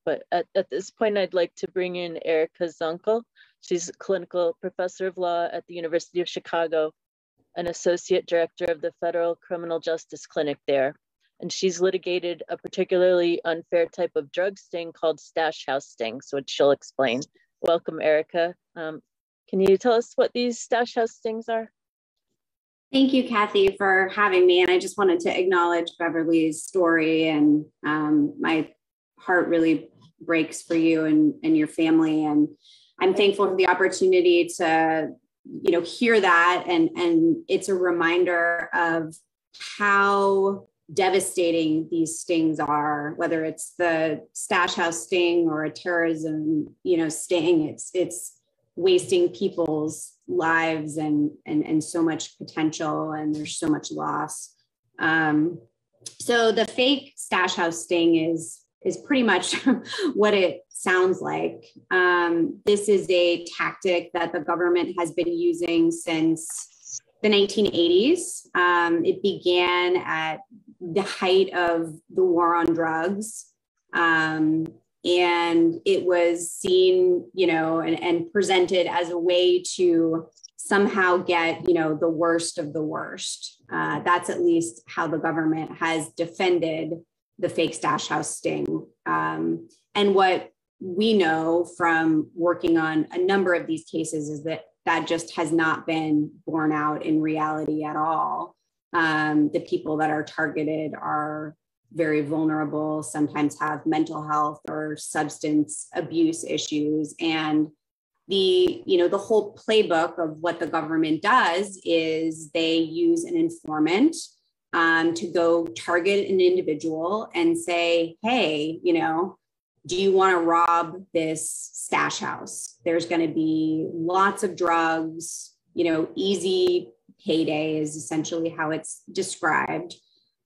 But at this point, I'd like to bring in Erica Zunkel. She's a clinical professor of law at the University of Chicago, an associate director of the Federal Criminal Justice Clinic there. And she's litigated a particularly unfair type of drug sting called stash house stings, which she'll explain. Welcome, Erica. Can you tell us what these stash house stings are? Thank you, Kathy, for having me. And I just wanted to acknowledge Beverly's story, and my heart really breaks for you and your family. And I'm thankful for the opportunity to, hear that. And it's a reminder of how devastating these stings are, whether it's the stash house sting or a terrorism, sting. It's wasting people's lives and so much potential, and there's so much loss. So the fake stash house sting is pretty much what it sounds like. This is a tactic that the government has been using since the 1980s. It began at the height of the war on drugs. And it was seen, and presented as a way to somehow get, the worst of the worst. That's at least how the government has defended the fake stash house sting. And what we know from working on a number of these cases is that just has not been borne out in reality at all. The people that are targeted are very vulnerable, sometimes have mental health or substance abuse issues. And the whole playbook of what the government does is they use an informant to go target an individual and say, hey, do you want to rob this stash house? There's going to be lots of drugs, easy payday is essentially how it's described.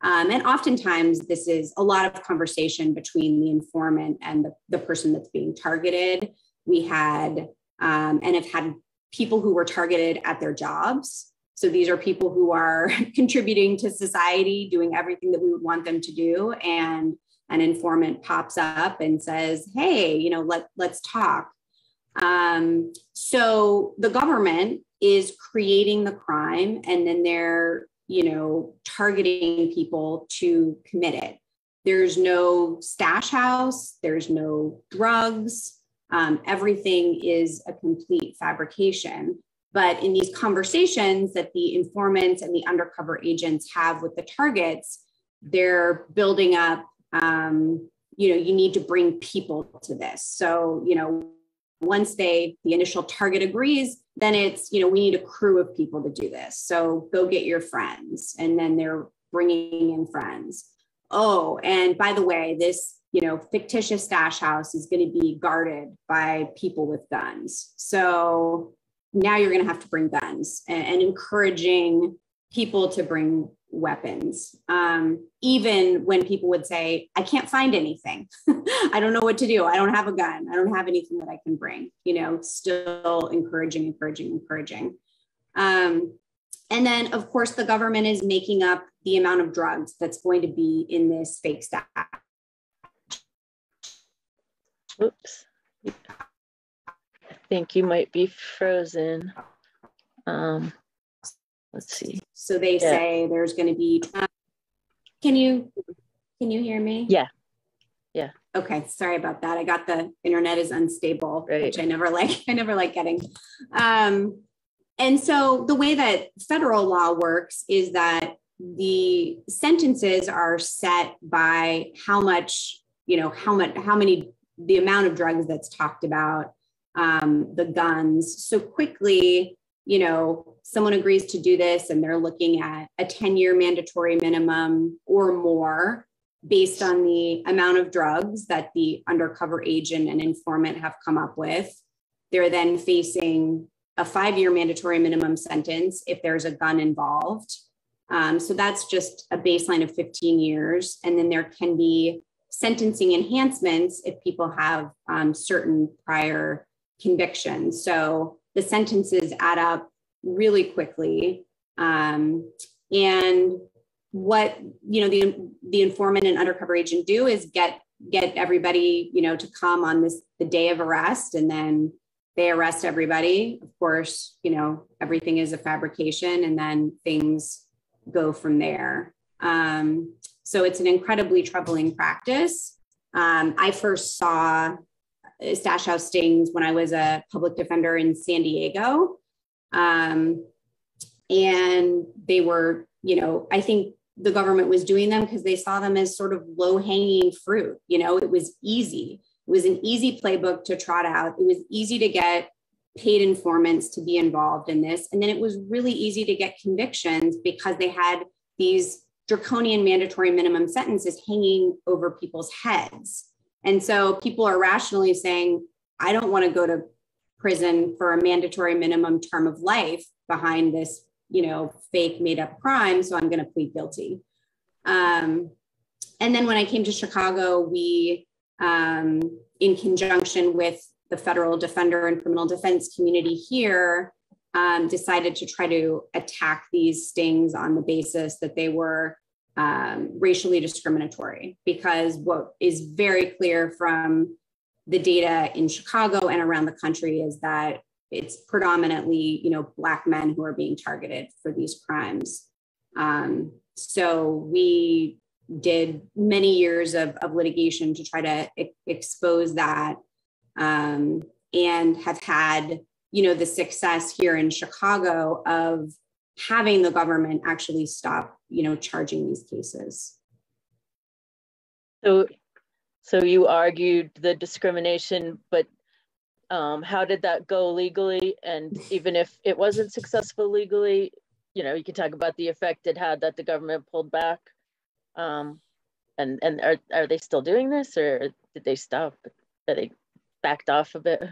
And oftentimes this is a lot of conversation between the informant and the person that's being targeted. We had and have had people who were targeted at their jobs. So these are people who are contributing to society, doing everything that we would want them to do. And an informant pops up and says, hey, let's talk. So the government is creating the crime, and then they're, targeting people to commit it. There's no stash house, there's no drugs. Everything is a complete fabrication. But in these conversations that the informants and the undercover agents have with the targets, they're building up, you need to bring people to this. So, once the initial target agrees, then it's, we need a crew of people to do this. So go get your friends. And then they're bringing in friends. Oh, and by the way, this, fictitious stash house is going to be guarded by people with guns. So now you're going to have to bring guns, and encouraging people to bring weapons. Even when people would say, I can't find anything. I don't know what to do. I don't have a gun. I don't have anything that I can bring, still encouraging. And then of course the government is making up the amount of drugs that's going to be in this fake stash. Oops. I think you might be frozen. Let's see. So they say there's going to be, can you hear me? Yeah. Okay. Sorry about that. I got the internet is unstable, right, which I never like getting. And so the way that federal law works is that the sentences are set by how much, the amount of drugs that's talked about, the guns. So quickly, someone agrees to do this and they're looking at a 10-year mandatory minimum or more based on the amount of drugs that the undercover agent and informant have come up with. They're then facing a 5-year mandatory minimum sentence if there's a gun involved. So that's just a baseline of 15 years. And then there can be sentencing enhancements if people have certain prior convictions. So the sentences add up really quickly. And what, the informant and undercover agent do is get get everybody, to come on the day of arrest, and then they arrest everybody. Of course, everything is a fabrication, and then things go from there. So it's an incredibly troubling practice. I first saw stash house stings when I was a public defender in San Diego. And they were, I think the government was doing them because they saw them as sort of low-hanging fruit. It was easy. It was an easy playbook to trot out. It was easy to get paid informants to be involved in this. And then it was really easy to get convictions because they had these draconian mandatory minimum sentences hanging over people's heads. And so people are rationally saying, I don't want to go to prison for a mandatory minimum term of life behind this, fake made up crime. So I'm going to plead guilty. And then when I came to Chicago, we, in conjunction with the federal defender and criminal defense community here, decided to try to attack these stings on the basis that they were racially discriminatory, because what is very clear from the data in Chicago and around the country is that it's predominantly, Black men who are being targeted for these crimes. So we did many years of litigation to try to expose that, and have had, the success here in Chicago of having the government actually stop, charging these cases. So you argued the discrimination, but how did that go legally? And even if it wasn't successful legally, you can talk about the effect it had that the government pulled back. And are they still doing this, or did they stop? Are they backed off a bit?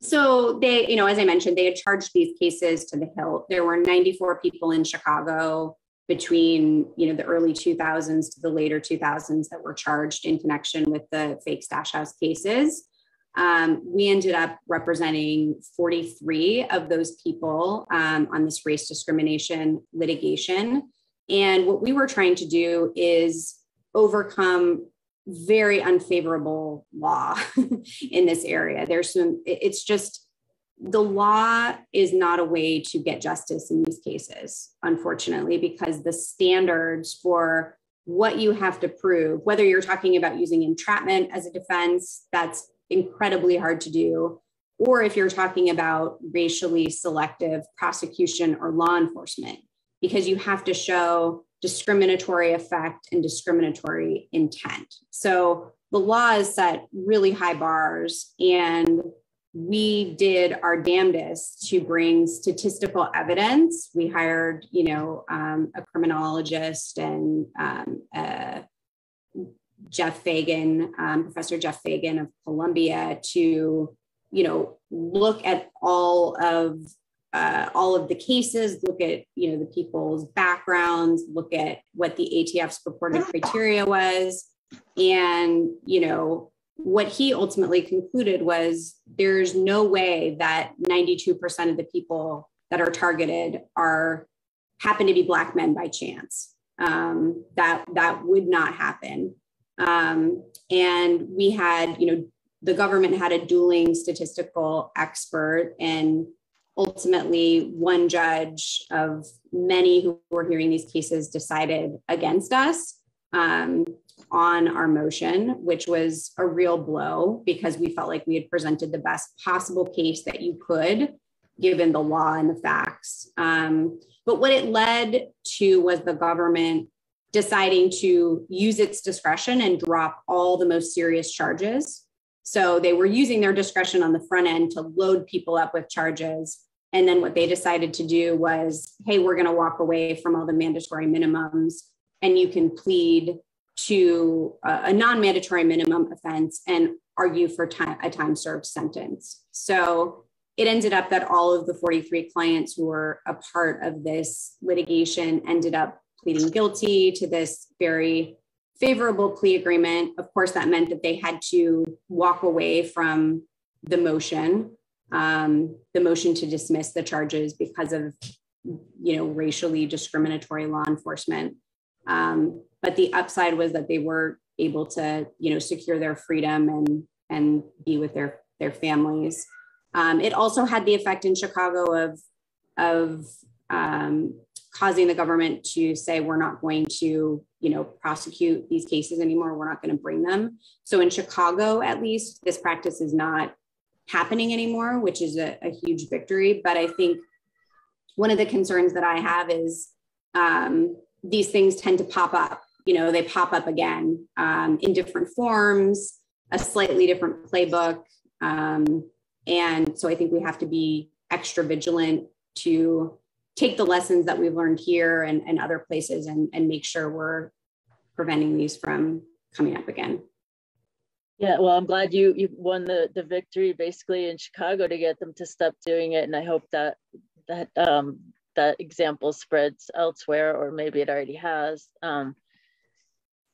So they, as I mentioned, they had charged these cases to the hilt. There were 94 people in Chicago between, the early 2000s to the later 2000s that were charged in connection with the fake stash house cases. We ended up representing 43 of those people on this race discrimination litigation. And what we were trying to do is overcome very unfavorable law in this area. It's just, the law is not a way to get justice in these cases, unfortunately, because the standards for what you have to prove, whether you're talking about using entrapment as a defense, that's incredibly hard to do, or if you're talking about racially selective prosecution or law enforcement, because you have to show discriminatory effect and discriminatory intent. So the law has set really high bars, and we did our damnedest to bring statistical evidence. We hired, a criminologist and Jeff Fagan, Professor Jeff Fagan of Columbia, to, look at all of the cases, look at, the people's backgrounds, look at what the ATF's purported criteria was. And, what he ultimately concluded was there's no way that 92% of the people that are targeted happen to be Black men by chance. That would not happen. And we had, the government had a dueling statistical expert, and ultimately one judge of many who were hearing these cases decided against us on our motion, which was a real blow because we felt like we had presented the best possible case that you could, given the law and the facts. But what it led to was the government deciding to use its discretion and drop all the most serious charges. So they were using their discretion on the front end to load people up with charges. And then what they decided to do was, hey, we're going to walk away from all the mandatory minimums, and you can plead to a non-mandatory minimum offense and argue for a time served sentence. So it ended up that all of the 43 clients who were a part of this litigation ended up pleading guilty to this very favorable plea agreement. Of course, that meant that they had to walk away from the motion to dismiss the charges because of, racially discriminatory law enforcement. But the upside was that they were able to, secure their freedom and be with their families. It also had the effect in Chicago of causing the government to say, we're not going to, prosecute these cases anymore. We're not going to bring them. So in Chicago, at least, this practice is not happening anymore, which is a huge victory. But I think one of the concerns that I have is these things tend to pop up. They pop up again in different forms, a slightly different playbook. And so I think we have to be extra vigilant to take the lessons that we've learned here and other places and make sure we're preventing these from coming up again. Yeah, well, I'm glad you won the victory basically in Chicago to get them to stop doing it. And I hope that example spreads elsewhere, or maybe it already has.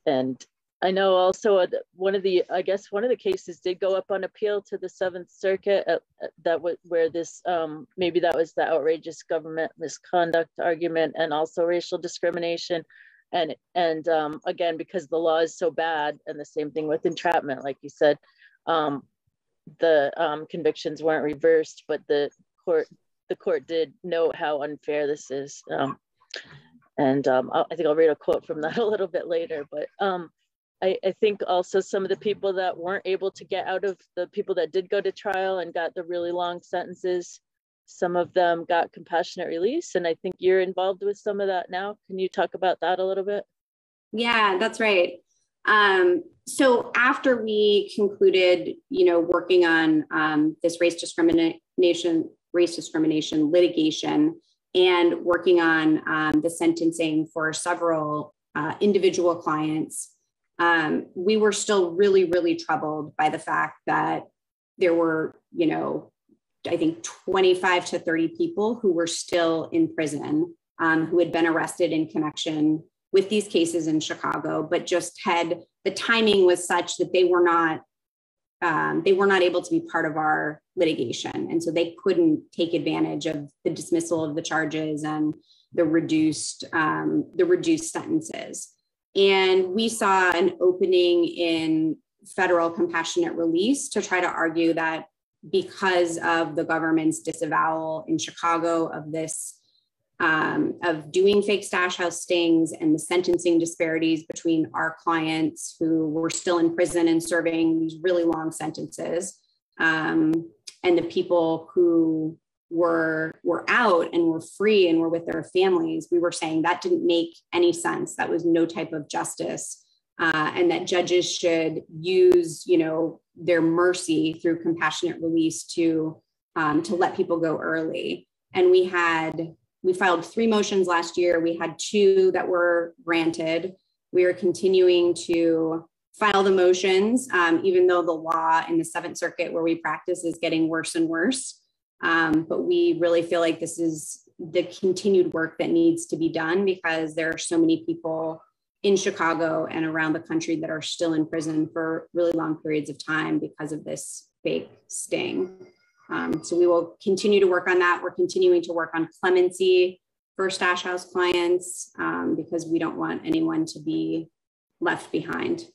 And I know also one of the cases did go up on appeal to the Seventh Circuit where this, maybe that was the outrageous government misconduct argument and also racial discrimination. And again, because the law is so bad, and the same thing with entrapment, like you said, the convictions weren't reversed, but the court did note how unfair this is. I think I'll read a quote from that a little bit later, but I think also some of the people that weren't able to get out of, the people that did go to trial and got the really long sentences, some of them got compassionate release. And I think you're involved with some of that now. Can you talk about that a little bit? Yeah, that's right. So after we concluded, working on this race discrimination litigation and working on the sentencing for several individual clients, we were still really, really troubled by the fact that there were, I think 25 to 30 people who were still in prison, who had been arrested in connection with these cases in Chicago, but just the timing was such that they were not able to be part of our litigation. And so they couldn't take advantage of the dismissal of the charges and the reduced sentences. And we saw an opening in federal compassionate release to try to argue that because of the government's disavowal in Chicago of this, of doing fake stash house stings and the sentencing disparities between our clients who were still in prison and serving these really long sentences, and the people who were out and were free and were with their families, we were saying that didn't make any sense. That was no type of justice, and that judges should use, their mercy through compassionate release to let people go early. And we filed 3 motions last year. We had 2 that were granted. We are continuing to file the motions, even though the law in the Seventh Circuit where we practice is getting worse and worse. But we really feel like this is the continued work that needs to be done, because there are so many people in Chicago and around the country that are still in prison for really long periods of time because of this fake sting. So we will continue to work on that. We're continuing to work on clemency for stash house clients, because we don't want anyone to be left behind.